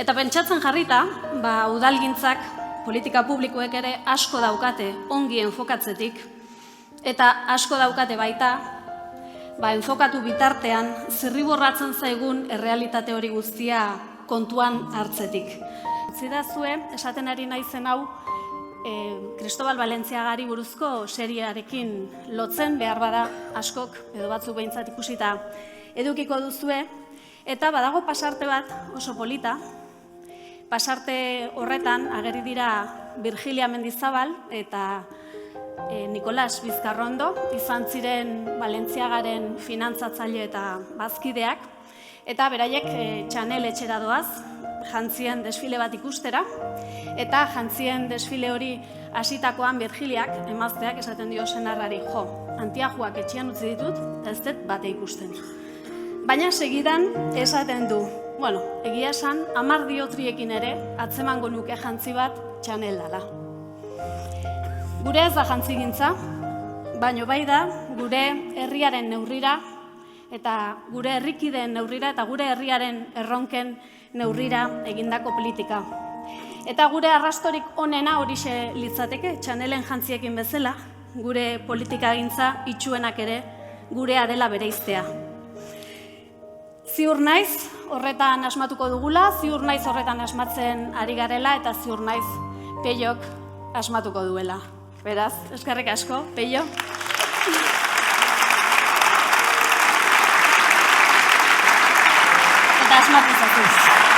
Eta pentsatzen jarrita, udalgintzak, politika publikoek ere asko daukate ongi enfokatzetik, eta asko daukate baita, enfokatu bitartean zirriborratzen zaigun errealitate hori guztia kontuan hartzetik. Zidazue, esaten ari naizen hau, Cristobal Valentziagari buruzko seriearekin lotzen behar bada askok, edo batzuk behintzat ikusita edukiko duzue, eta badago pasarte bat oso polita. Pasarte horretan ageri dira Virgilia Mendizabal eta Nicolas Bizkarrondo, izan ziren Valentziagaren finantzatzaile eta bazkideak, eta beraiek Chanel etxera doaz, jantzien desfile bat ikustera, eta jantzien desfile hori hasitakoan Virgiliak, emazteak, esaten dio senarrari, antiajuak etxean utzi ditut, eta ez dut bate ikusten. Baina segidan esaten du, egia esan, 10 diotriekin ere, atzemango nuke jantzi bat Chanel dala. Gure ez da jantzigintza, baino bai da gure herriaren neurrira, eta gure herrikideen neurrira, eta gure herriaren erronken neurrira egindako politika. Eta gure arrastorik onena horixe litzateke, Chanelen jantziekin bezala, gure politikagintza itxuenak ere gurea dela bereiztea. Ziur naiz horretan asmatuko dugula, ziur naiz horretan asmatzen ari garela, eta ziur naiz Peiok asmatuko duela. Beraz, eskerrik asko, Peio. Eta asmatu zatuz.